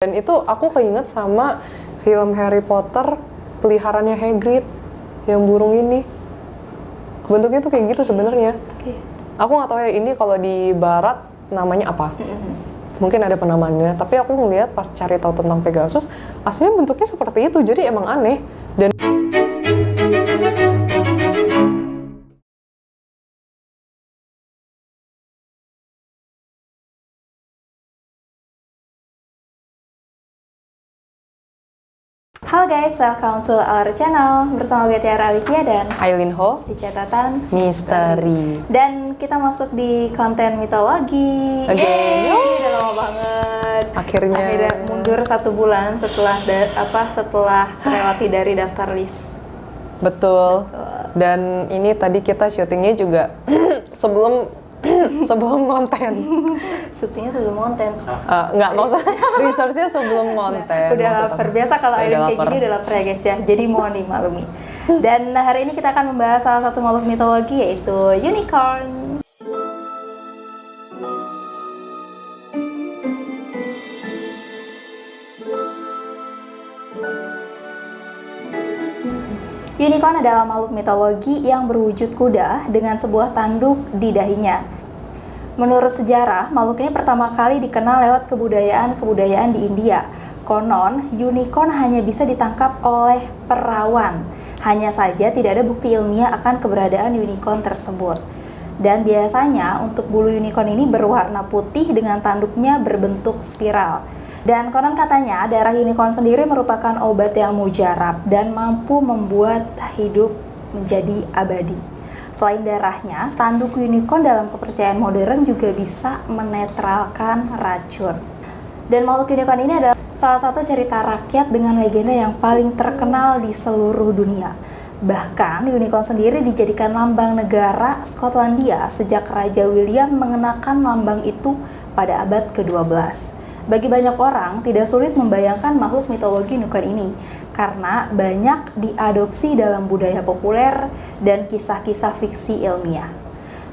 Dan itu aku keinget sama film Harry Potter, Peliharanya Hagrid, yang burung ini. Bentuknya tuh kayak gitu sebenarnya. Okay. Aku nggak tahu ya ini kalau di barat namanya apa. Mungkin ada penamaannya, tapi aku ngeliat pas cari tahu tentang Pegasus, aslinya bentuknya seperti itu, jadi emang aneh. Dan Halo guys, welcome to our channel bersama gue Tiara Alivia dan Aileen Ho, di catatan Misteri. Dan kita masuk di konten mitologi. Again. Yeay, udah lama banget. Akhirnya mundur 1 bulan setelah terlewati dari daftar list. Betul. Dan ini tadi kita syutingnya juga sebelum konten. Syutingnya sebelum konten. Nggak, maksudnya research-nya sebelum konten. Udah lapar. Biasa kalau Aileen kayak gini udah lapar ya guys ya. Jadi mohon dimaklumi. Dan hari ini kita akan membahas salah satu makhluk mitologi yaitu unicorn. Unicorn adalah makhluk mitologi yang berwujud kuda dengan sebuah tanduk di dahinya. Menurut sejarah, makhluk ini pertama kali dikenal lewat kebudayaan di India. Konon, unicorn hanya bisa ditangkap oleh perawan. Hanya saja tidak ada bukti ilmiah akan keberadaan unicorn tersebut. Dan biasanya untuk bulu unicorn ini berwarna putih dengan tanduknya berbentuk spiral. Dan konon katanya darah unicorn sendiri merupakan obat yang mujarab dan mampu membuat hidup menjadi abadi. Selain darahnya, tanduk unicorn dalam kepercayaan modern juga bisa menetralkan racun. Dan makhluk unicorn ini adalah salah satu cerita rakyat dengan legenda yang paling terkenal di seluruh dunia. Bahkan unicorn sendiri dijadikan lambang negara Skotlandia sejak Raja William mengenakan lambang itu pada abad ke-12. Bagi banyak orang, tidak sulit membayangkan makhluk mitologi unicorn ini karena banyak diadopsi dalam budaya populer dan kisah-kisah fiksi ilmiah.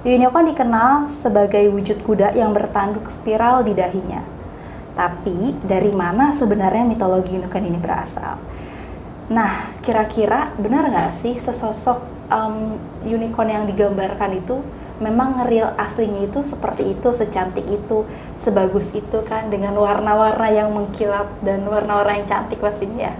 Unicorn dikenal sebagai wujud kuda yang bertanduk spiral di dahinya. Tapi, dari mana sebenarnya mitologi unicorn ini berasal? Nah, kira-kira benar nggak sih sesosok unicorn yang digambarkan itu memang real aslinya itu seperti itu, secantik itu, sebagus itu kan, dengan warna-warna yang mengkilap dan warna-warna yang cantik pastinya ya.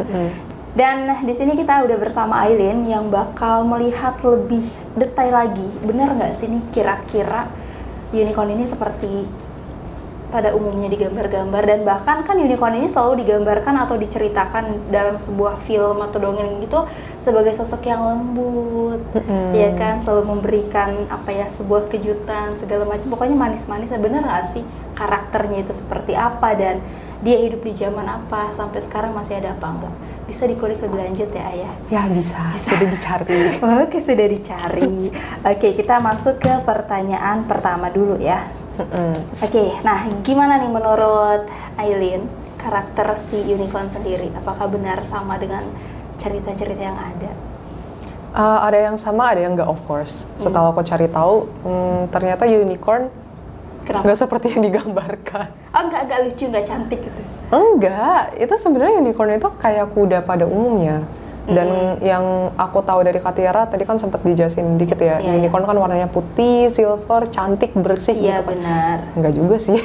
Dan di sini kita udah bersama Aileen yang bakal melihat lebih detail lagi. Benar nggak sih nih kira-kira unicorn ini seperti pada umumnya digambar-gambar, dan bahkan kan unicorn ini selalu digambarkan atau diceritakan dalam sebuah film atau dongeng gitu sebagai sosok yang lembut, ya kan, selalu memberikan sebuah kejutan segala macam, pokoknya manis-manis. Bener nggak sih karakternya itu seperti apa dan dia hidup di zaman apa, sampai sekarang masih ada apa enggak? Bisa dikulik lebih lanjut ya Ayah? Ya bisa. Sudah dicari. Oke, sudah dicari. Oke, kita masuk ke pertanyaan pertama dulu ya. Oke, nah gimana nih menurut Aileen karakter si unicorn sendiri? Apakah benar sama dengan cerita-cerita yang ada? Ada yang sama, ada yang enggak, of course. Setelah aku cari tahu, ternyata unicorn nggak seperti yang digambarkan. Oh, nggak lucu, nggak cantik gitu? Enggak, itu sebenarnya unicorn itu kayak kuda pada umumnya. Dan yang aku tahu dari Kak Tiara tadi kan sempat dijelasin dikit ya, unicorn kan warnanya putih, silver, cantik, bersih gitu. Iya benar. Enggak juga sih.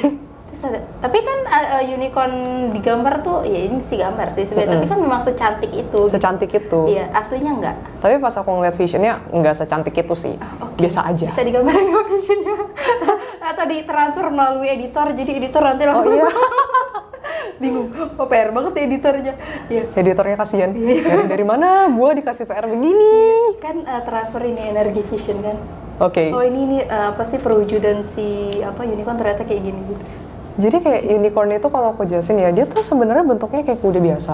Tapi kan unicorn digambar tuh, ya ini sih gambar sih sebenarnya, tapi kan memang secantik itu. Secantik itu. Iya, aslinya enggak. Tapi pas aku ngeliat visionnya enggak secantik itu sih. Biasa aja. Bisa digambarin nggak visionnya? Atau ditransfer melalui editor, jadi editor nanti langsung. Oh iya. Bingung, kok PR banget ya editornya. Iya. Editornya kasihan. Dari mana gua dikasih PR begini? Kan transfer ini energi vision kan. Oke. Oh ini apa sih perwujudan si unicorn ternyata kayak gini gitu. Jadi kayak unicorn itu kalau aku jelasin ya, dia tuh sebenarnya bentuknya kayak kuda biasa.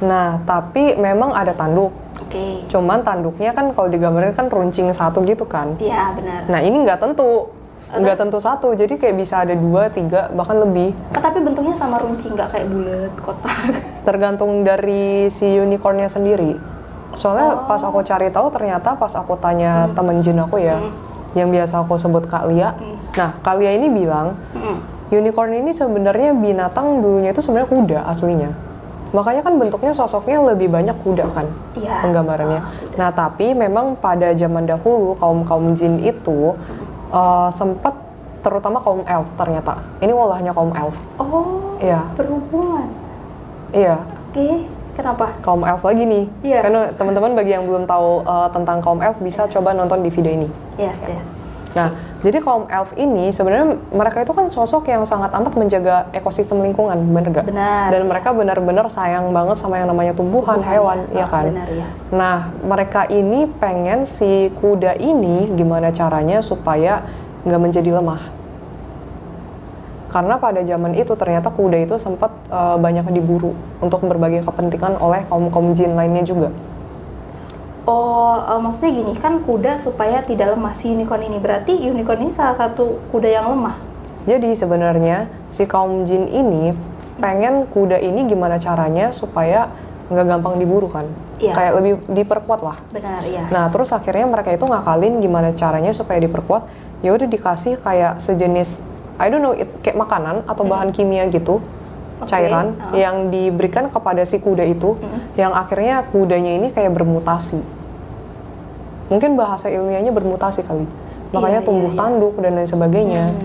Nah, tapi memang ada tanduk. Oke. Cuman tanduknya kan kalau digambarin kan runcing satu gitu kan. Iya, benar. Nah, ini nggak tentu. Nggak tentu satu, jadi kayak bisa ada 2, 3, bahkan lebih. Tapi bentuknya sama runcing, nggak kayak bulat, kotak. Tergantung dari si unicornnya sendiri. Soalnya pas aku cari tahu, ternyata pas aku tanya temen jin aku ya, yang biasa aku sebut Kak Lia. Nah, Kak Lia ini bilang, unicorn ini sebenarnya binatang dulunya itu sebenarnya kuda aslinya. Makanya kan bentuknya sosoknya lebih banyak kuda kan Iya. penggambarannya. Nah tapi memang pada zaman dahulu kaum jin itu sempat, terutama kaum elf ternyata. Ini walahnya kaum elf. Oh, Iya. berhubungan. Iya. Oke, kenapa? Kaum elf lagi nih. Iya. Karena teman-teman bagi yang belum tahu tentang kaum elf bisa coba nonton di video ini. Yes. Nah, jadi kaum elf ini sebenarnya mereka itu kan sosok yang sangat amat menjaga ekosistem lingkungan, bener gak? Benar. Dan mereka benar-benar sayang banget sama yang namanya tumbuhan, hewan, ya kan? Benar ya. Nah, mereka ini pengen si kuda ini gimana caranya supaya nggak menjadi lemah. Karena pada zaman itu ternyata kuda itu sempat banyak diburu untuk berbagai kepentingan oleh kaum jin lainnya juga. Oh, maksudnya gini, kan kuda supaya tidak lemah si unicorn ini. Berarti unicorn ini salah satu kuda yang lemah. Jadi sebenarnya si kaum jin ini pengen kuda ini gimana caranya supaya nggak gampang diburu kan. Iya. Kayak lebih diperkuat lah. Benar ya. Nah terus akhirnya mereka itu ngakalin gimana caranya supaya diperkuat. Ya udah dikasih kayak sejenis, I don't know, kayak makanan atau bahan kimia gitu, cairan yang diberikan kepada si kuda itu, yang akhirnya kudanya ini kayak bermutasi. Mungkin bahasa ilmiahnya bermutasi kali. Makanya tumbuh tanduk dan lain sebagainya.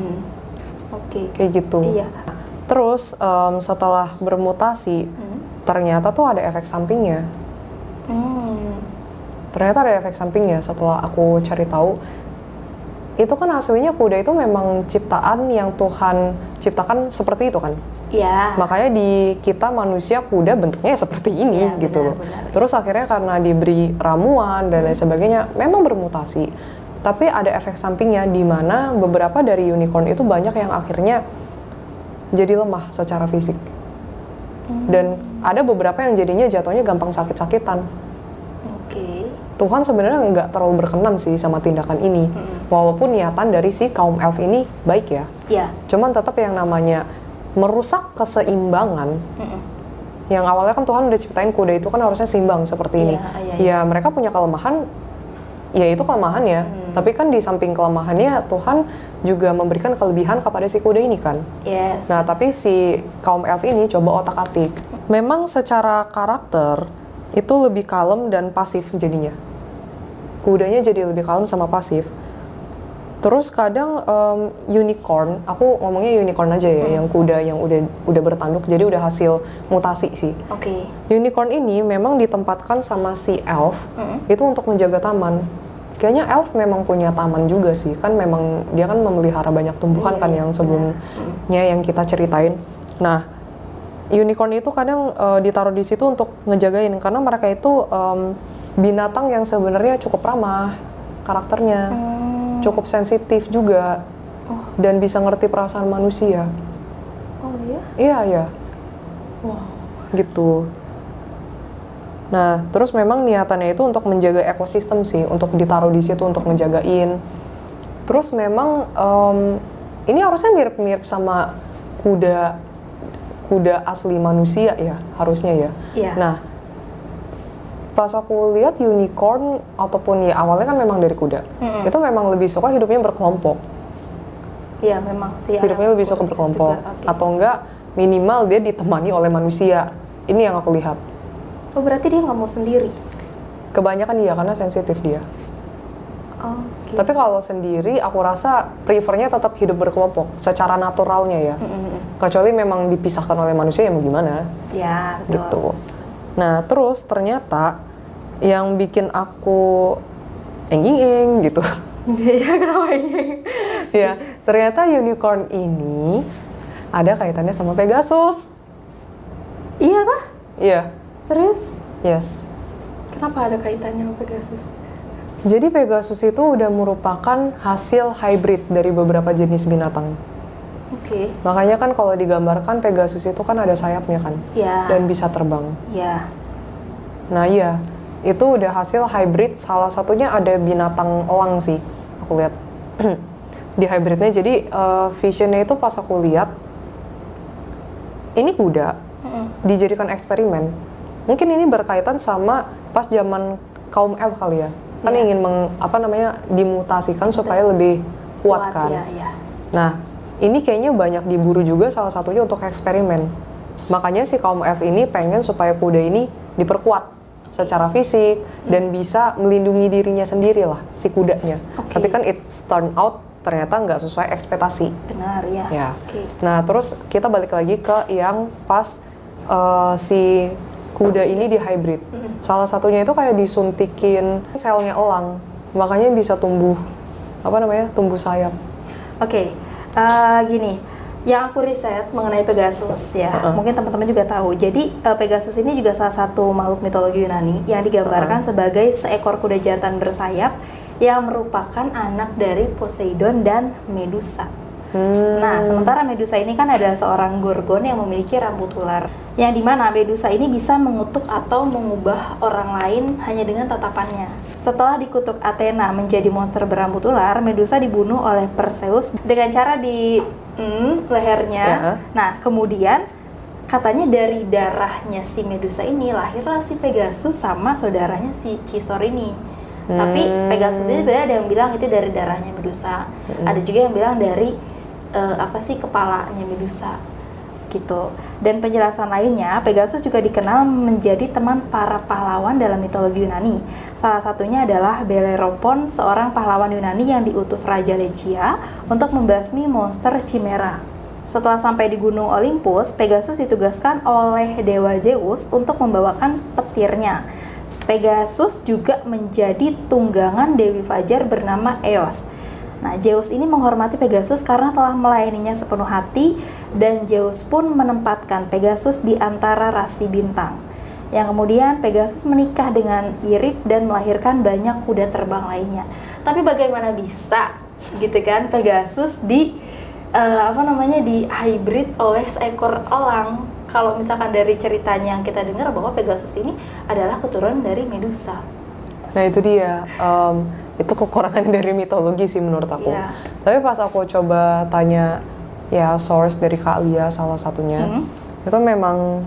Oke. Kayak gitu. Iya. Terus setelah bermutasi, ternyata tuh ada efek sampingnya. Ternyata ada efek sampingnya setelah aku cari tahu. Itu kan aslinya kuda itu memang ciptaan yang Tuhan ciptakan seperti itu kan. Iya. Makanya di kita manusia kuda bentuknya seperti ini Ya, gitu loh. benar. Terus akhirnya karena diberi ramuan dan lain sebagainya, memang bermutasi. Tapi ada efek sampingnya di mana beberapa dari unicorn itu banyak yang akhirnya jadi lemah secara fisik. Dan ada beberapa yang jadinya jatuhnya gampang sakit-sakitan. Oke. Tuhan sebenarnya nggak terlalu berkenan sih sama tindakan ini. Walaupun niatan dari si kaum elf ini baik ya. Iya. Cuman tetap yang namanya merusak keseimbangan. Yang awalnya kan Tuhan udah ciptain kuda itu kan harusnya seimbang seperti ini. Iya. Ya mereka punya kelemahan, ya itu kelemahannya. Tapi kan di samping kelemahannya Tuhan juga memberikan kelebihan kepada si kuda ini kan. Yes. Nah tapi si kaum elf ini coba otak-atik. Memang secara karakter itu lebih kalem dan pasif jadinya. Kudanya jadi lebih kalem sama pasif. Terus kadang unicorn, aku ngomongnya unicorn aja ya, yang kuda yang udah bertanduk, jadi udah hasil mutasi sih. Oke. Unicorn ini memang ditempatkan sama si elf itu untuk menjaga taman. Kayaknya elf memang punya taman juga sih, kan memang dia kan memelihara banyak tumbuhan kan yang sebelumnya yang kita ceritain. Nah, unicorn itu kadang ditaruh di situ untuk ngejagain karena mereka itu binatang yang sebenarnya cukup ramah karakternya. Cukup sensitif juga dan bisa ngerti perasaan manusia. Oh iya? Iya. Wow. Gitu. Nah, terus memang niatannya itu untuk menjaga ekosistem sih, untuk ditaruh di situ untuk ngejagain. Terus memang ini harusnya mirip-mirip sama kuda asli manusia ya, harusnya ya. Iya. Nah, pas aku lihat unicorn ataupun ya awalnya kan memang dari kuda, itu memang lebih suka hidupnya berkelompok. Iya memang sih. Hidupnya lebih suka berkelompok, atau enggak minimal dia ditemani oleh manusia. Ini yang aku lihat. Oh berarti dia nggak mau sendiri? Kebanyakan dia karena sensitif dia. Oke. Tapi kalau sendiri aku rasa prefernya tetap hidup berkelompok secara naturalnya ya. Kecuali memang dipisahkan oleh manusia ya mau gimana. Ya betul. Gitu. Nah terus ternyata yang bikin aku engging gitu. Iya kenapa ini? Ya, ternyata unicorn ini ada kaitannya sama Pegasus. Iya kah? Iya. Serius? Yes. Kenapa ada kaitannya sama Pegasus? Jadi Pegasus itu udah merupakan hasil hybrid dari beberapa jenis binatang. Oke. Makanya kan kalau digambarkan Pegasus itu kan ada sayapnya kan. Ya. Dan bisa terbang. Ya. Nah iya, itu udah hasil hybrid, salah satunya ada binatang elang sih, aku lihat di hybridnya. Jadi visionnya itu pas aku lihat, ini kuda dijadikan eksperimen. Mungkin ini berkaitan sama pas zaman kaum elf kali ya, kan ingin dimutasikan supaya lebih kuat kan. Ya. Nah, ini kayaknya banyak diburu juga salah satunya untuk eksperimen. Makanya si kaum elf ini pengen supaya kuda ini diperkuat secara fisik dan bisa melindungi dirinya sendiri lah si kudanya. Tapi kan it turn out ternyata nggak sesuai ekspektasi. Benar ya. Ya. Nah terus kita balik lagi ke yang pas si kuda ini di hybrid. Salah satunya itu kayak disuntikin selnya elang, makanya bisa tumbuh tumbuh sayap. Gini, yang aku riset mengenai Pegasus ya, mungkin teman-teman juga tahu. Jadi Pegasus ini juga salah satu makhluk mitologi Yunani yang digambarkan sebagai seekor kuda jantan bersayap yang merupakan anak dari Poseidon dan Medusa. Nah, sementara Medusa ini kan adalah seorang gorgon yang memiliki rambut ular, yang dimana Medusa ini bisa mengutuk atau mengubah orang lain hanya dengan tatapannya. Setelah dikutuk Athena menjadi monster berambut ular, Medusa dibunuh oleh Perseus dengan cara di lehernya. Nah, kemudian katanya dari darahnya si Medusa ini lahirlah si Pegasus sama saudaranya si Cisor ini. Tapi Pegasus ini sebenarnya ada yang bilang itu dari darahnya Medusa. Ada juga yang bilang dari kepalanya Medusa gitu. Dan penjelasan lainnya, Pegasus juga dikenal menjadi teman para pahlawan dalam mitologi Yunani. Salah satunya adalah Bellerophon, seorang pahlawan Yunani yang diutus Raja Lycia untuk membasmi monster Chimera. Setelah sampai di Gunung Olympus, Pegasus ditugaskan oleh dewa Zeus untuk membawakan petirnya. Pegasus juga menjadi tunggangan Dewi Fajar bernama Eos. Nah, Zeus ini menghormati Pegasus karena telah melayaninya sepenuh hati, dan Zeus pun menempatkan Pegasus di antara rasi bintang. Yang kemudian Pegasus menikah dengan Irip dan melahirkan banyak kuda terbang lainnya. Tapi bagaimana bisa gitu kan Pegasus di hybrid oleh seekor elang? Kalau misalkan dari ceritanya yang kita dengar bahwa Pegasus ini adalah keturunan dari Medusa. Nah itu dia, itu kekurangan dari mitologi sih menurut aku. Tapi pas aku coba tanya ya source dari Kak Lia salah satunya, itu memang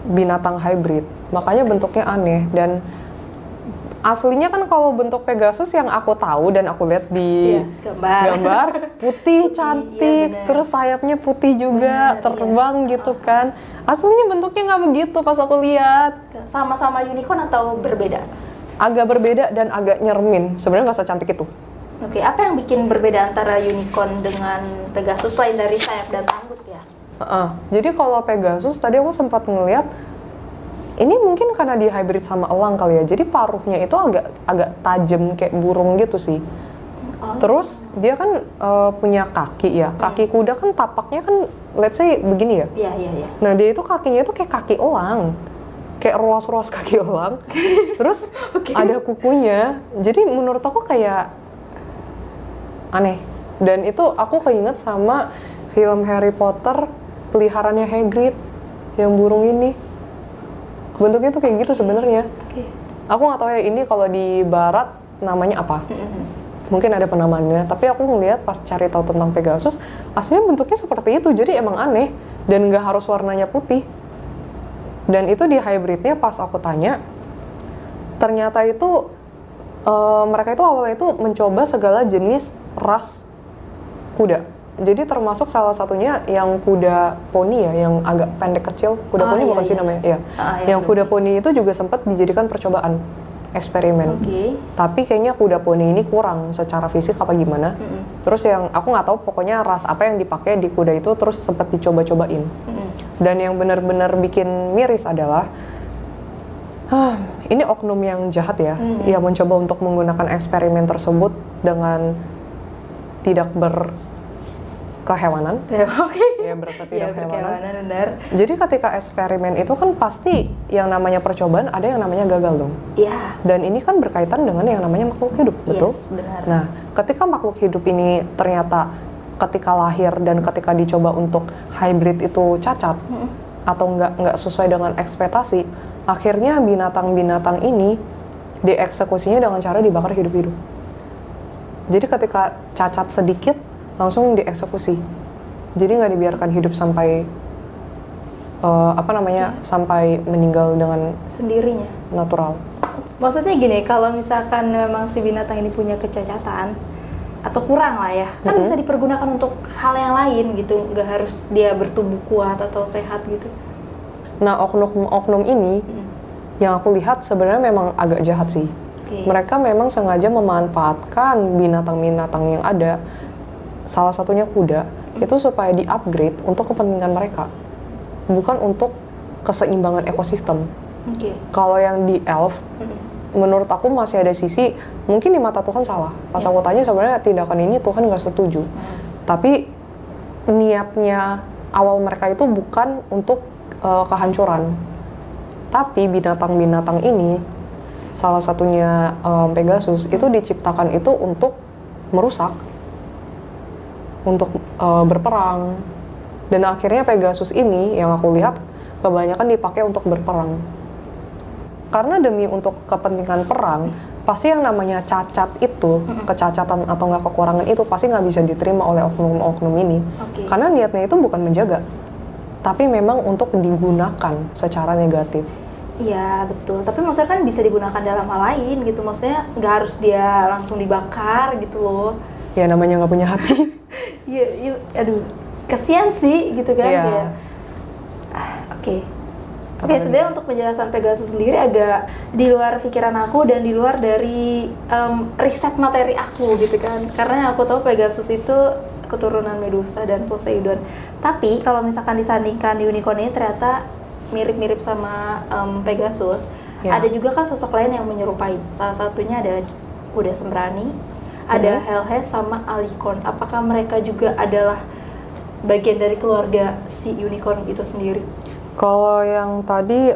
binatang hybrid, makanya bentuknya aneh. Dan aslinya kan kalau bentuk Pegasus yang aku tahu dan aku lihat di gambar putih cantik, terus sayapnya putih juga, terbang gitu kan. Aslinya bentuknya nggak begitu pas aku lihat. Sama-sama unicorn atau berbeda? Agak berbeda dan agak nyermin. Sebenarnya nggak secantik itu. Apa yang bikin berbeda antara unicorn dengan Pegasus selain dari sayap dan tanduk ya? Jadi kalau Pegasus tadi aku sempat ngeliat, ini mungkin karena di hybrid sama elang kali ya. Jadi paruhnya itu agak tajam kayak burung gitu sih. Terus dia kan punya kaki ya. Kaki kuda kan tapaknya kan let's say begini ya. Iya. Nah dia itu kakinya itu kayak kaki elang. Kayak ruas-ruas kaki elang. Terus ada kukunya. Jadi menurut aku kayak aneh. Dan itu aku keinget sama film Harry Potter, peliharaannya Hagrid yang burung ini. Bentuknya tuh kayak gitu sebenarnya. Aku nggak tahu ya ini kalau di barat namanya apa. Mungkin ada penamaannya, tapi aku ngeliat pas cari tahu tentang Pegasus, aslinya bentuknya seperti itu. Jadi emang aneh dan nggak harus warnanya putih. Dan itu di hybridnya pas aku tanya, ternyata itu mereka itu awalnya itu mencoba segala jenis ras kuda. Jadi termasuk salah satunya yang kuda poni ya, yang agak pendek kecil. Kuda poni bukan sih namanya? Iya. Yang kuda poni itu juga sempat dijadikan percobaan eksperimen. Tapi kayaknya kuda poni ini kurang secara fisik apa gimana. Terus yang aku nggak tahu pokoknya ras apa yang dipakai di kuda itu terus sempat dicoba-cobain. Dan yang benar-benar bikin miris adalah ini oknum yang jahat ya, yang mencoba untuk menggunakan eksperimen tersebut dengan tidak berkehewanan. Ya, berketidak-hewanan. Benar. Jadi ketika eksperimen itu kan pasti yang namanya percobaan ada yang namanya gagal dong. Iya. Dan ini kan berkaitan dengan yang namanya makhluk hidup, betul? Benar. Nah, ketika makhluk hidup ini ternyata ketika lahir dan ketika dicoba untuk hybrid itu cacat atau nggak sesuai dengan ekspektasi, akhirnya binatang-binatang ini dieksekusinya dengan cara dibakar hidup-hidup. Jadi ketika cacat sedikit langsung dieksekusi. Jadi nggak dibiarkan hidup sampai sampai meninggal dengan sendirinya natural. Maksudnya gini, kalau misalkan memang si binatang ini punya kecacatan, atau kurang lah ya, kan bisa dipergunakan untuk hal yang lain gitu, nggak harus dia bertubuh kuat atau sehat gitu. Nah, oknum-oknum ini yang aku lihat sebenarnya memang agak jahat sih. Mereka memang sengaja memanfaatkan binatang-binatang yang ada, salah satunya kuda, itu supaya di-upgrade untuk kepentingan mereka, bukan untuk keseimbangan ekosistem. Kalau yang di elf, menurut aku masih ada sisi, mungkin di mata Tuhan salah. Pas aku tanya sebenarnya tindakan ini Tuhan nggak setuju. Tapi niatnya awal mereka itu bukan untuk kehancuran. Tapi binatang-binatang ini, salah satunya Pegasus, itu diciptakan itu untuk merusak, untuk berperang. Dan akhirnya Pegasus ini yang aku lihat kebanyakan dipakai untuk berperang. Karena demi untuk kepentingan perang, pasti yang namanya cacat itu, kecacatan atau nggak kekurangan itu pasti nggak bisa diterima oleh oknum-oknum ini. Karena niatnya itu bukan menjaga, tapi memang untuk digunakan secara negatif. Iya betul, tapi maksudnya kan bisa digunakan dalam hal lain gitu, maksudnya nggak harus dia langsung dibakar gitu loh. Ya namanya nggak punya hati. Iya, aduh, kasian sih gitu kan. Iya. Oke, sebenarnya untuk penjelasan Pegasus sendiri agak di luar pikiran aku dan di luar dari riset materi aku gitu kan. Karena aku tahu Pegasus itu keturunan Medusa dan Poseidon. Tapi kalau misalkan disandingkan unicorn ini ternyata mirip-mirip sama Pegasus, ada juga kan sosok lain yang menyerupai. Salah satunya ada kuda sembrani, ada Helhes sama Alicorn. Apakah mereka juga adalah bagian dari keluarga si unicorn itu sendiri? Kalau yang tadi,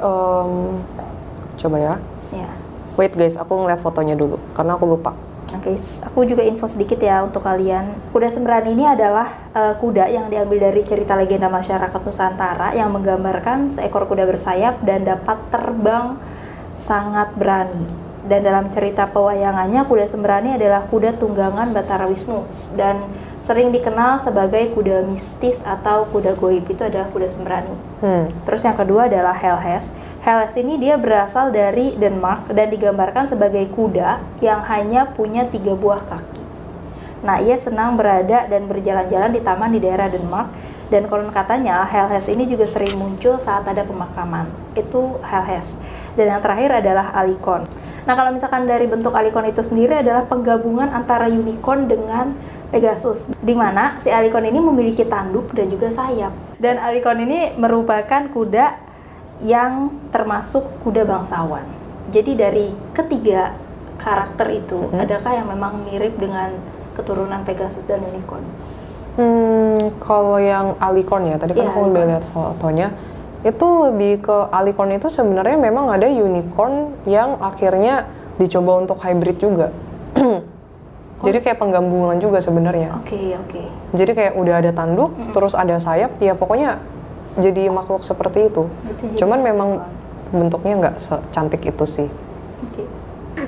coba ya. Wait guys, aku ngeliat fotonya dulu, karena aku lupa. Oke, aku juga info sedikit ya untuk kalian. Kuda sembrani ini adalah kuda yang diambil dari cerita legenda masyarakat Nusantara yang menggambarkan seekor kuda bersayap dan dapat terbang sangat berani. Dan dalam cerita pewayangannya, kuda sembrani adalah kuda tunggangan Batara Wisnu dan sering dikenal sebagai kuda mistis atau kuda goib. Itu adalah kuda sembrani. Terus yang kedua adalah Helhes. Helhes ini dia berasal dari Denmark dan digambarkan sebagai kuda yang hanya punya 3 buah kaki. Nah, ia senang berada dan berjalan-jalan di taman di daerah Denmark. Dan konon katanya Helhes ini juga sering muncul saat ada pemakaman. Itu Helhes. Dan yang terakhir adalah Alicorn. Nah, kalau misalkan dari bentuk Alicorn itu sendiri adalah penggabungan antara unicorn dengan Pegasus, di mana si Alicorn ini memiliki tanduk dan juga sayap. Dan Alicorn ini merupakan kuda yang termasuk kuda bangsawan. Jadi dari ketiga karakter itu, adakah yang memang mirip dengan keturunan Pegasus dan unicorn? Kalau yang Alicorn ya, tadi kan aku udah lihat fotonya, itu lebih ke Alicorn itu sebenarnya memang ada unicorn yang akhirnya dicoba untuk hybrid juga. Jadi kayak penggabungan juga sebenarnya. Oke. Jadi kayak udah ada tanduk, terus ada sayap, ya pokoknya jadi makhluk seperti itu. Cuman memang bentuknya nggak secantik itu sih.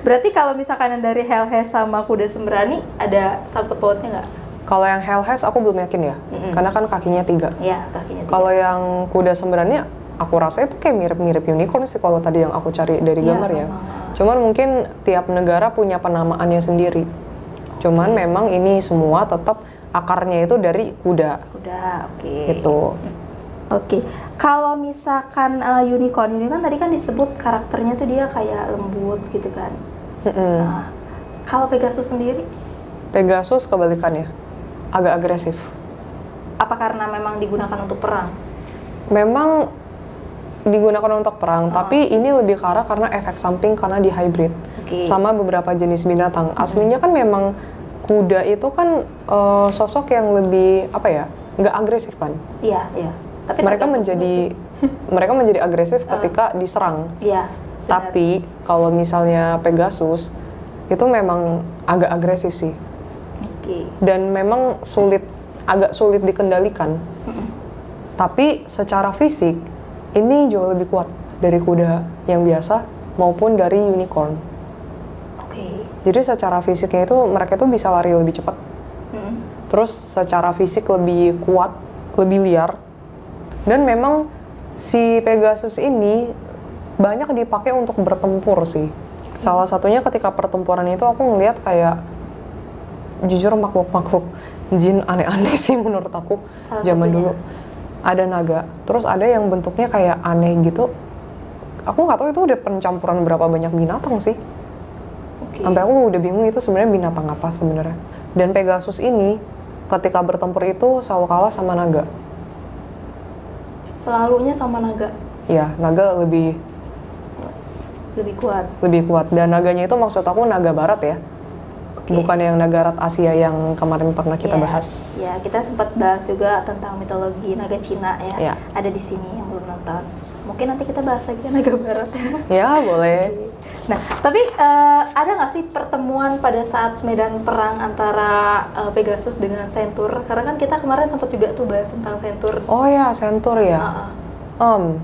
Berarti kalau misalkan dari Helhes sama kuda sembrani ada sangkut pautnya nggak? Kalau yang Helhes aku belum yakin ya, karena kan kakinya 3. Iya, kakinya 3. Kalau yang kuda sembrani, aku rasa itu kayak mirip-mirip unicorn sih kalau tadi yang aku cari dari gambar ya. Cuman mungkin tiap negara punya penamaannya sendiri. Cuman memang ini semua tetap akarnya itu dari kuda. Gitu. Oke. Kalau misalkan unicorn tadi kan disebut karakternya tuh dia kayak lembut gitu kan. Nah, kalau Pegasus sendiri? Pegasus kebalikannya, agak agresif. Apa karena memang digunakan untuk perang? Memang digunakan untuk perang, tapi ini lebih ke arah karena efek samping karena di hybrid sama beberapa jenis binatang. Aslinya kan memang kuda itu kan sosok yang lebih nggak agresif kan? Iya. Tapi mereka menjadi agresif ketika diserang. Iya. Tapi kalau misalnya Pegasus itu memang agak agresif sih. Dan memang agak sulit dikendalikan. Tapi secara fisik ini jauh lebih kuat dari kuda yang biasa maupun dari unicorn. Jadi secara fisiknya itu mereka itu bisa lari lebih cepat. Terus secara fisik lebih kuat, lebih liar. Dan memang si Pegasus ini banyak dipakai untuk bertempur sih. Salah satunya ketika pertempuran itu aku ngelihat kayak jujur makhluk-makhluk jin aneh-aneh sih menurut aku. Salah Zaman satunya? dulu ada naga, terus ada yang bentuknya kayak aneh gitu. Aku nggak tahu itu udah pencampuran berapa banyak binatang sih. Oke. Sampai aku udah bingung itu sebenarnya binatang apa sebenarnya. Dan Pegasus ini ketika bertempur itu selalu kalah sama naga. Selalunya sama naga Ya, naga lebih lebih kuat. kuat. Dan naganya itu maksud aku naga barat ya. Oke. Bukan yang naga rat Asia yang kemarin pernah kita Yes. bahas. Ya, kita sempat bahas juga tentang mitologi naga Cina ya. Ya. Ada di sini yang belum nonton. Mungkin nanti kita bahas lagi naga barat. Ya, boleh. Nah, tapi ada nggak sih pertemuan pada saat medan perang antara Pegasus dengan Centaur? Karena kan kita kemarin sempat juga tuh bahas tentang Centaur. Oh ya, Centaur ya. Uh-uh.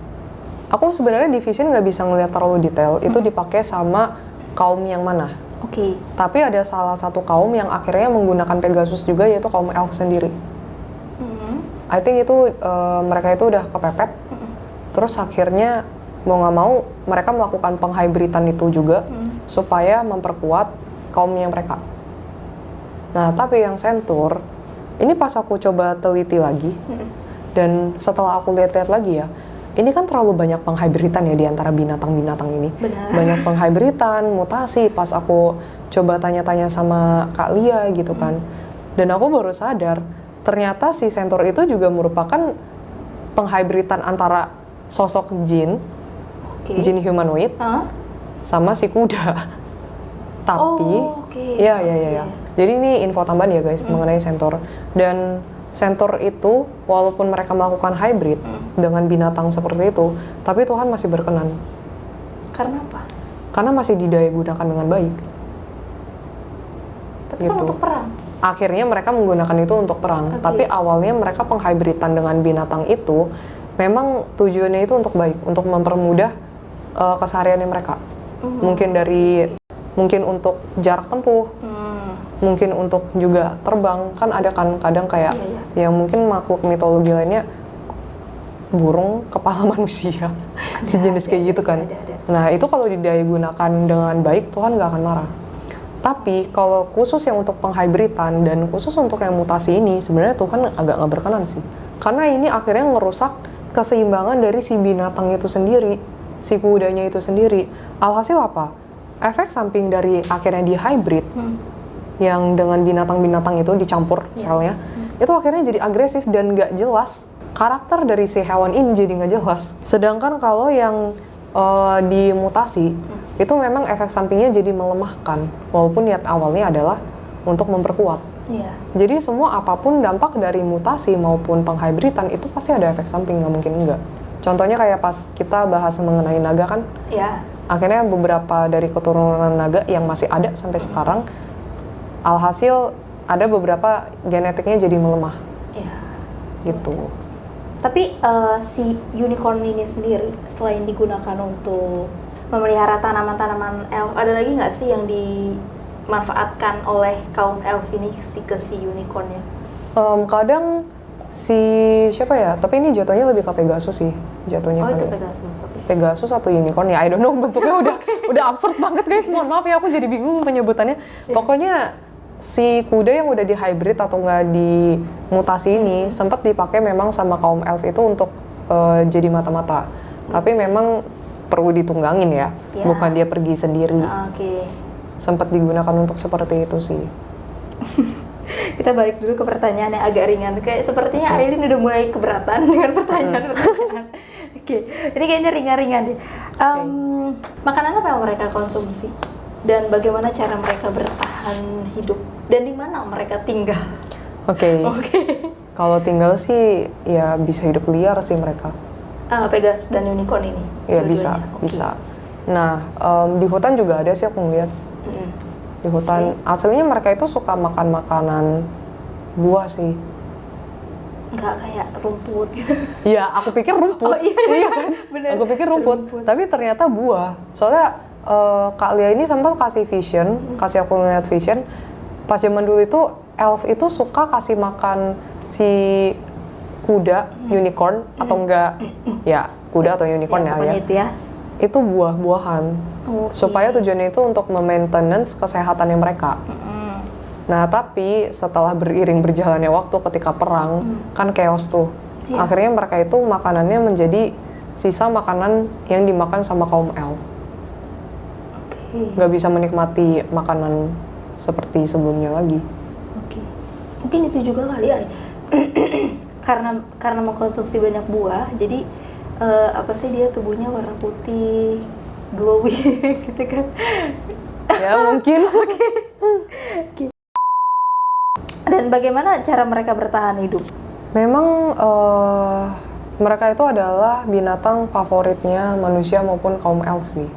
Aku sebenarnya di Vision nggak bisa ngeliat terlalu detail. Itu dipakai sama kaum yang mana. Oke. Tapi ada salah satu kaum yang akhirnya menggunakan Pegasus juga, yaitu kaum elf sendiri. Hmm. I think itu mereka itu udah kepepet. Terus akhirnya mau nggak mau mereka melakukan penghybridan itu juga supaya memperkuat kaumnya mereka. Nah, tapi yang Centaur ini pas aku coba teliti lagi dan setelah aku lihat-lihat lagi ya, ini kan terlalu banyak penghybridan ya di antara binatang-binatang ini. Benar. Banyak penghybridan, mutasi. Pas aku coba tanya-tanya sama Kak Lia gitu kan, dan aku baru sadar ternyata si Centaur itu juga merupakan penghybridan antara sosok jin, Oke. jin humanoid, Hah? sama si kuda. Tapi, Oh, oke. ya. Iya. Jadi ini info tambahan ya guys mengenai Centaur. Dan Centaur itu walaupun mereka melakukan hybrid dengan binatang seperti itu, tapi Tuhan masih berkenan. Karena apa? Karena masih didaya gunakan dengan baik. Tapi kan Gitu. untuk perang. Akhirnya mereka menggunakan itu untuk perang. Oke. Tapi awalnya mereka penghybridan dengan binatang itu memang tujuannya itu untuk baik, untuk mempermudah kesehariannya mereka. Mungkin untuk jarak tempuh, mungkin untuk juga terbang. Kan ada kan kadang kayak Iya. yang mungkin makhluk mitologi lainnya burung kepala manusia, sejenis kayak gitu kan. ada. Nah itu kalau didaya gunakan dengan baik, Tuhan nggak akan marah. Tapi kalau khusus yang untuk penghybridan dan khusus untuk yang mutasi ini, sebenarnya Tuhan agak nggak berkenan sih. Karena ini akhirnya ngerusak keseimbangan dari si binatang itu sendiri, si kudanya itu sendiri. Alhasil apa? Efek samping dari akhirnya di hybrid, yang dengan binatang-binatang itu dicampur selnya, itu akhirnya jadi agresif dan nggak jelas. Karakter dari si hewan ini jadi nggak jelas. Sedangkan kalau yang dimutasi, itu memang efek sampingnya jadi melemahkan. Walaupun niat awalnya adalah untuk memperkuat. Iya. Jadi semua apapun dampak dari mutasi maupun penghybridan itu pasti ada efek samping, nggak mungkin enggak. Contohnya kayak pas kita bahas mengenai naga kan, Iya. akhirnya beberapa dari keturunan naga yang masih ada sampai sekarang, alhasil ada beberapa genetiknya jadi melemah Iya. gitu. Tapi si unicorn ini sendiri selain digunakan untuk memelihara tanaman-tanaman elf, ada lagi nggak sih yang dimanfaatkan oleh kaum elf ini ke si unicornnya? Kadang si siapa ya? Tapi ini jatuhnya lebih ke Pegasus sih, jatuhnya Oh, kali itu ya. Pegasus. Oke. Pegasus atau unicorn ya, I don't know, bentuknya udah absurd banget guys. Mohon maaf ya, aku jadi bingung penyebutannya. Pokoknya si kuda yang udah di hybrid atau nggak di mutasi ini sempat dipakai memang sama kaum elf itu untuk jadi mata-mata. Tapi memang perlu ditunggangin ya, Ya. bukan dia pergi sendiri. Oke. Sempat digunakan untuk seperti itu sih. Kita balik dulu ke pertanyaan yang agak ringan. Kayak sepertinya Airin udah mulai keberatan dengan pertanyaan-pertanyaan. Oke, ini kayaknya ringan-ringan deh. Makanan apa yang mereka konsumsi? Dan bagaimana cara mereka bertahan hidup? Dan di mana mereka tinggal? Oke. Oke. Kalau tinggal sih ya bisa hidup liar sih mereka. Pegasus dan unicorn ini? Ya bisa, dua-duanya? Oke. bisa. Nah, di hutan juga ada sih aku ngeliat. Mm. Di hutan, aslinya mereka itu suka makan makanan buah sih. Nggak kayak rumput gitu. Iya, aku pikir rumput. Oh, iya. kan? Bener. Aku pikir rumput. Tapi ternyata buah. Soalnya Kak Lia ini sempat kasih kasih aku ngeliat vision. Pas zaman dulu itu, elf itu suka kasih makan si kuda, unicorn, atau enggak, ya kuda atau unicorn ya. Pokoknya itu ya. Itu buah-buahan. Oke. Supaya tujuannya itu untuk memaintenance kesehatannya mereka. Nah, tapi setelah beriring berjalannya waktu ketika perang, kan chaos tuh. Iya. Akhirnya mereka itu makanannya menjadi sisa makanan yang dimakan sama kaum elf. Oke. Nggak bisa menikmati makanan seperti sebelumnya lagi. Oke. Mungkin itu juga kali ya. karena mengkonsumsi banyak buah, jadi apa sih dia tubuhnya warna putih, glowing gitu kan. Ya, mungkin. Oke. Dan bagaimana cara mereka bertahan hidup? Memang mereka itu adalah binatang favoritnya manusia maupun kaum elf sih.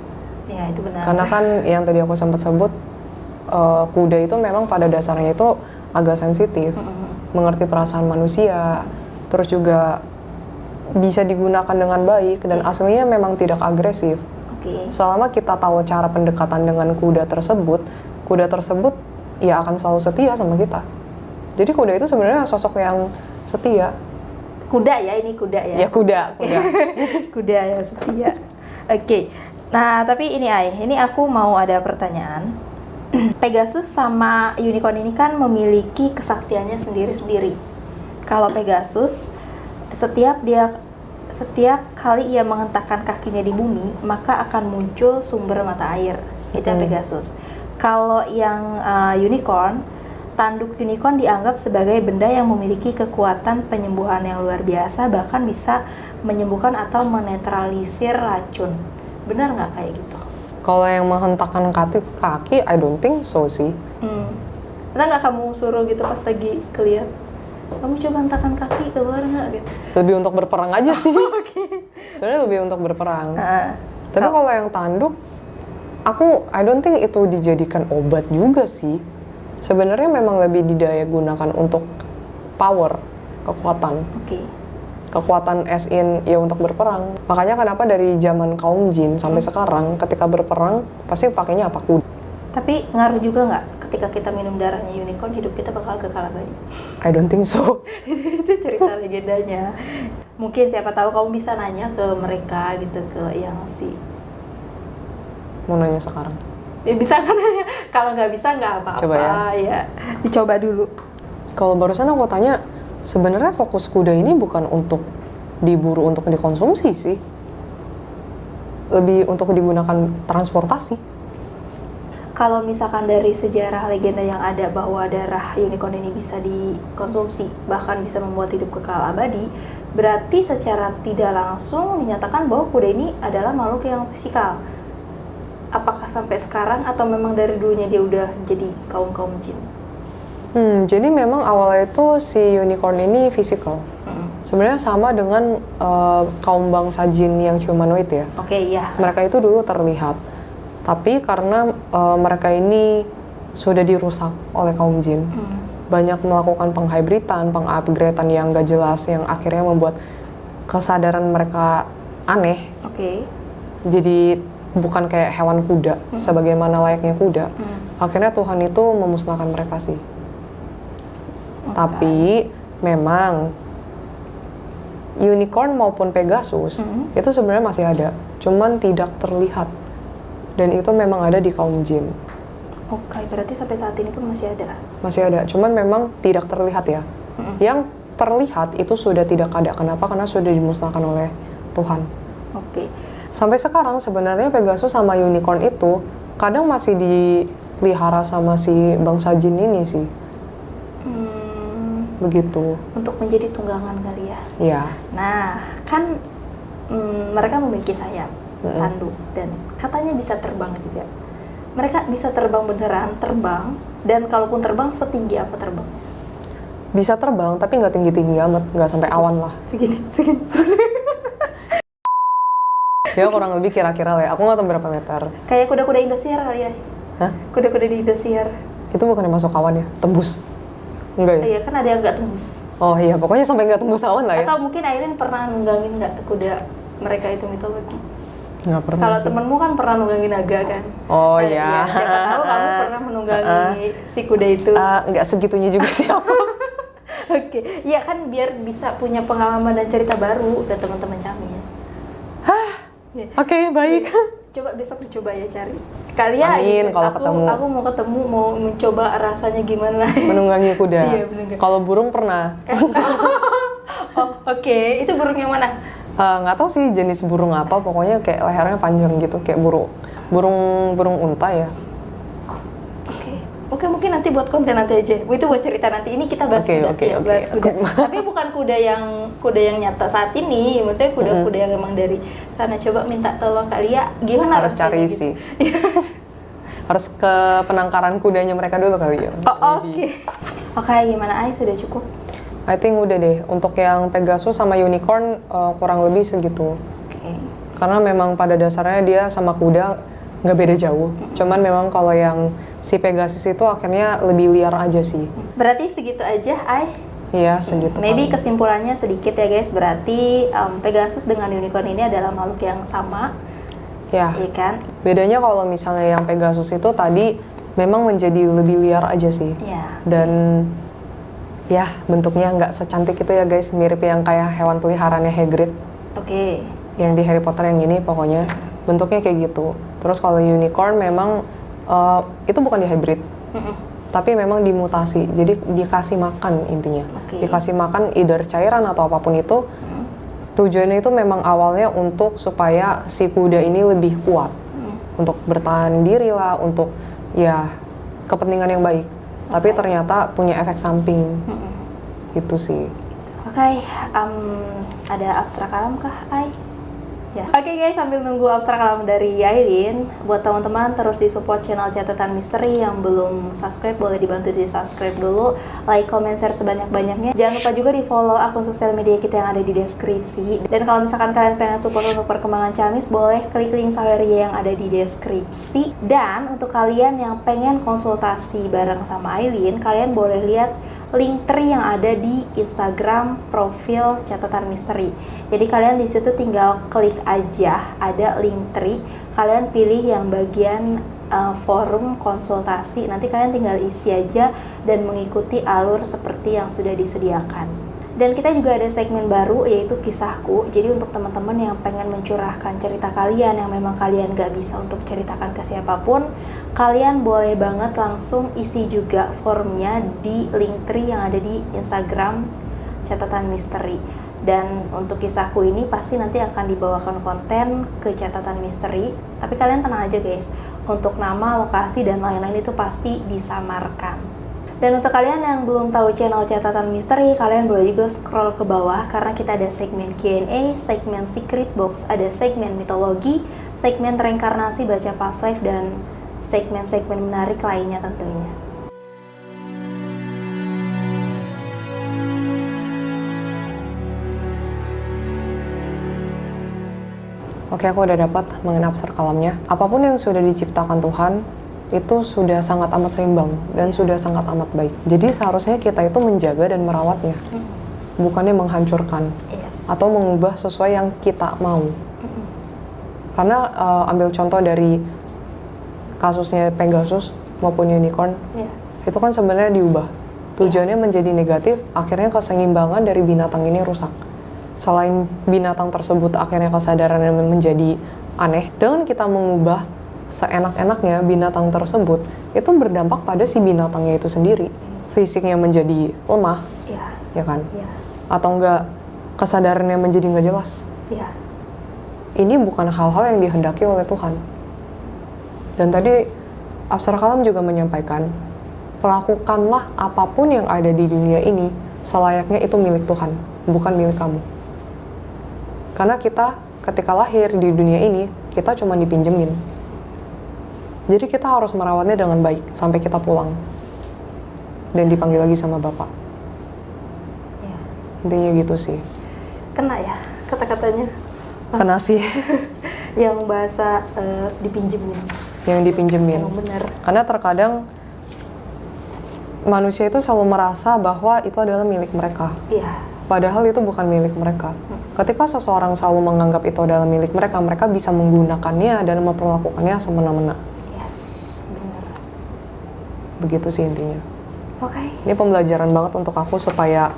Ya, itu benar. Karena kan yang tadi aku sempat sebut, kuda itu memang pada dasarnya itu agak sensitif, mengerti perasaan manusia, terus juga bisa digunakan dengan baik dan aslinya memang tidak agresif. Oke. Selama kita tahu cara pendekatan dengan kuda tersebut ya akan selalu setia sama kita. Jadi kuda itu sebenarnya sosok yang setia. Kuda ya, ini kuda ya. Ya kuda. Kuda yang setia. Oke. Nah, tapi ini aku mau ada pertanyaan. Pegasus sama unicorn ini kan memiliki kesaktiannya sendiri-sendiri. Kalau Pegasus, setiap kali ia menghentakkan kakinya di bumi, maka akan muncul sumber mata air. Itu yang Pegasus. Kalau yang unicorn, tanduk unicorn dianggap sebagai benda yang memiliki kekuatan penyembuhan yang luar biasa, bahkan bisa menyembuhkan atau menetralisir racun. Benar nggak kayak gitu? Kalau yang menghentakkan kaki, I don't think so sih. Pernah nggak kamu suruh gitu pas lagi kelihat? Kamu coba hentakkan kaki keluar nggak gitu? Lebih untuk berperang aja sih. Oke. Sebenarnya lebih untuk berperang. Tapi kalau yang tanduk, I don't think itu dijadikan obat juga sih. Sebenarnya memang lebih didaya gunakan untuk power, kekuatan. Oke. Kekuatan as in ya untuk berperang. Makanya kenapa dari zaman kaum jin sampai sekarang ketika berperang pasti pakainya apa? Kuda. Tapi ngaruh juga nggak ketika kita minum darahnya unicorn, hidup kita bakal kekal abadi? I don't think so. Itu cerita legendanya. Mungkin siapa tahu kamu bisa nanya ke mereka gitu, ke yang si. Mau nanya sekarang. Ya bisa kan nanya. Kalau nggak bisa nggak apa-apa. Coba ya. Dicoba dulu. Kalau barusan aku tanya, sebenarnya fokus kuda ini bukan untuk diburu untuk dikonsumsi sih. Lebih untuk digunakan transportasi. Kalau misalkan dari sejarah legenda yang ada bahwa darah unicorn ini bisa dikonsumsi, bahkan bisa membuat hidup kekal abadi, berarti secara tidak langsung dinyatakan bahwa kuda ini adalah makhluk yang fisikal. Apakah sampai sekarang atau memang dari dulunya dia udah jadi kaum-kaum jin? Jadi memang awalnya itu si unicorn ini fisikal. Sebenarnya sama dengan kaum bangsa jin yang humanoid ya. Oke, iya. Mereka itu dulu terlihat. Tapi karena mereka ini sudah dirusak oleh kaum jin, banyak melakukan penghybridan, pengupgradean yang gak jelas, yang akhirnya membuat kesadaran mereka aneh. Oke. Jadi bukan kayak hewan kuda, sebagaimana layaknya kuda. Akhirnya Tuhan itu memusnahkan mereka sih. Tapi memang unicorn maupun Pegasus itu sebenarnya masih ada, cuman tidak terlihat. Dan itu memang ada di kaum jin. Oke, berarti sampai saat ini pun masih ada? Masih ada, cuman memang tidak terlihat ya. Yang terlihat itu sudah tidak ada. Kenapa? Karena sudah dimusnahkan oleh Tuhan. Oke. Sampai sekarang sebenarnya Pegasus sama unicorn itu kadang masih dipelihara sama si bangsa jin ini sih. Begitu. Untuk menjadi tunggangan kali ya? Iya. Nah, kan mereka memiliki sayap, tanduk, dan katanya bisa terbang juga. Mereka bisa terbang beneran, terbang, dan kalaupun terbang, setinggi apa terbang? Bisa terbang, tapi nggak tinggi-tinggi amat, nggak sampai awan lah. Segini. Ya kurang lebih kira-kira lah ya, aku nggak tahu berapa meter. Kayak kuda-kuda Indosiar kali ya? Hah? Kuda-kuda di Indosiar. Itu bukannya masuk awan ya? Tembus? Enggak ya? Iya, kan ada yang nggak tembus. Oh iya, pokoknya sampai nggak tembus awan lah ya. Atau mungkin Aileen pernah nunggangin nggak kuda mereka itu mitologi? Nggak pernah Kalau sih. temenmu kan pernah nunggangin naga kan? Oh Ya, iya. siapa tahu kamu pernah menunggangi si kuda itu. Nggak segitunya juga sih aku. Oke, ya kan biar bisa punya pengalaman dan cerita baru ke teman-teman Camis. Oke, baik. Coba besok dicoba ya cari. Kalian Amin kalau ketemu. Aku mau ketemu, mau mencoba rasanya gimana. Menunggangi kuda. Iya, menunggangi. Kalau burung pernah. Oh, oke. Itu burung yang mana? Nggak tahu sih jenis burung apa, pokoknya kayak lehernya panjang gitu, kayak burung unta ya. Oke, mungkin nanti buat konten nanti aja. Itu buat cerita nanti. Ini kita bahas kuda. Bahas kuda. Tapi bukan kuda yang nyata saat ini. Maksudnya kuda-kuda yang emang dari sana. Coba minta tolong Kak Lia, gimana Harus cari gitu? sih. Harus ke penangkaran kudanya mereka dulu kali ya. Oke, gimana Ai? Sudah cukup? I think udah deh. Untuk yang Pegasus sama Unicorn kurang lebih segitu. Karena memang pada dasarnya dia sama kuda nggak beda jauh. Cuman memang kalau yang si Pegasus itu akhirnya lebih liar aja sih. Berarti segitu aja, Ai? Iya, segitu. Maybe kesimpulannya sedikit ya guys. Berarti Pegasus dengan Unicorn ini adalah makhluk yang sama. Ya. Iya kan? Bedanya kalau misalnya yang Pegasus itu tadi memang menjadi lebih liar aja sih. Iya. Dan ya bentuknya nggak secantik itu ya guys. Mirip yang kayak hewan peliharaannya Hagrid. Oke. Yang di Harry Potter yang ini pokoknya bentuknya kayak gitu. Terus kalau Unicorn memang itu bukan di hybrid, tapi memang dimutasi. Jadi dikasih makan intinya. Dikasih makan either cairan atau apapun itu. Tujuannya itu memang awalnya untuk supaya si kuda ini lebih kuat. Untuk bertahan diri lah, untuk ya kepentingan yang baik. Tapi ternyata punya efek samping. Itu sih. Oke, ada abstrak kalam kah, Ai? Ya. Oke guys, sambil nunggu abstrak kalam dari Yailin, buat teman-teman terus disupport channel Catatan Misteri. Yang belum subscribe boleh dibantu di subscribe dulu, like, comment, share sebanyak-banyaknya. Jangan lupa juga di follow akun sosial media kita yang ada di deskripsi. Dan kalau misalkan kalian pengen support untuk perkembangan Camis, boleh klik link Saweria yang ada di deskripsi. Dan untuk kalian yang pengen konsultasi bareng sama Yailin, kalian boleh lihat Linktree yang ada di Instagram profil Catatan Misteri. Jadi kalian di situ tinggal klik aja, ada Linktree. Kalian pilih yang bagian forum konsultasi. Nanti kalian tinggal isi aja dan mengikuti alur seperti yang sudah disediakan. Dan kita juga ada segmen baru yaitu kisahku. Jadi untuk teman-teman yang pengen mencurahkan cerita kalian yang memang kalian gak bisa untuk ceritakan ke siapapun, kalian boleh banget langsung isi juga formnya di Linktree yang ada di Instagram Catatan Misteri. Dan untuk kisahku ini pasti nanti akan dibawakan konten ke Catatan Misteri. Tapi kalian tenang aja guys, untuk nama, lokasi, dan lain-lain itu pasti disamarkan. Dan untuk kalian yang belum tahu channel Catatan Misteri, kalian boleh juga scroll ke bawah karena kita ada segmen Q&A, segmen Secret Box, ada segmen mitologi, segmen reinkarnasi baca past life, dan segmen-segmen menarik lainnya tentunya. Oke, aku udah dapat mengenai abstrak kalamnya. Apapun yang sudah diciptakan Tuhan, itu sudah sangat amat seimbang dan sudah sangat amat baik. Jadi seharusnya kita itu menjaga dan merawatnya, bukannya menghancurkan atau mengubah sesuai yang kita mau. Karena ambil contoh dari kasusnya Pegasus maupun Unicorn, itu kan sebenarnya diubah. Tujuannya menjadi negatif, akhirnya keseimbangan dari binatang ini rusak. Selain binatang tersebut akhirnya kesadarannya menjadi aneh, dengan kita mengubah seenak-enaknya binatang tersebut, itu berdampak pada si binatangnya itu sendiri. Fisiknya menjadi lemah, ya kan? Atau enggak kesadarannya menjadi nggak jelas. Ini bukan hal-hal yang dihendaki oleh Tuhan. Dan tadi abstrak kalam juga menyampaikan, lakukanlah apapun yang ada di dunia ini selayaknya itu milik Tuhan, bukan milik kamu. Karena kita ketika lahir di dunia ini, kita cuma dipinjemin. Jadi kita harus merawatnya dengan baik sampai kita pulang dan dipanggil lagi sama Bapak. Intinya gitu sih. Kena ya kata-katanya? Kena sih. Yang bahasa dipinjemin. Yang dipinjemin. Yang benar. Karena terkadang manusia itu selalu merasa bahwa itu adalah milik mereka. Padahal itu bukan milik mereka. Ketika seseorang selalu menganggap itu adalah milik mereka, mereka bisa menggunakannya dan memperlakukannya semena-mena. Begitu sih intinya. Ini pembelajaran banget untuk aku supaya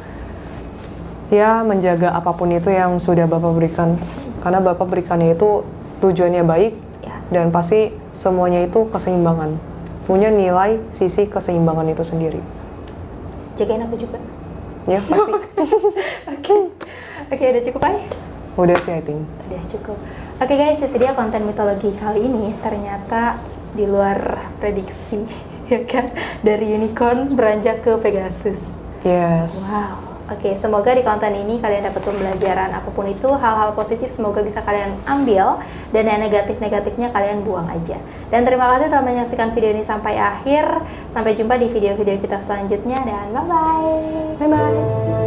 ya menjaga apapun itu yang sudah Bapak berikan. Karena Bapak berikannya itu tujuannya baik dan pasti semuanya itu keseimbangan, punya nilai sisi keseimbangan itu sendiri. Jagain aku juga. Ya pasti. Oke, udah cukup Ay? Udah sih I think. Udah cukup. Oke guys, itu dia konten mitologi kali ini. Ternyata di luar prediksi, ya kan? Dari unicorn beranjak ke Pegasus. Yes. Wow. Oke, semoga di konten ini kalian dapat pembelajaran apapun itu, hal-hal positif semoga bisa kalian ambil, dan yang negatif-negatifnya kalian buang aja. Dan terima kasih telah menyaksikan video ini sampai akhir. Sampai jumpa di video-video kita selanjutnya, dan bye-bye. Bye bye.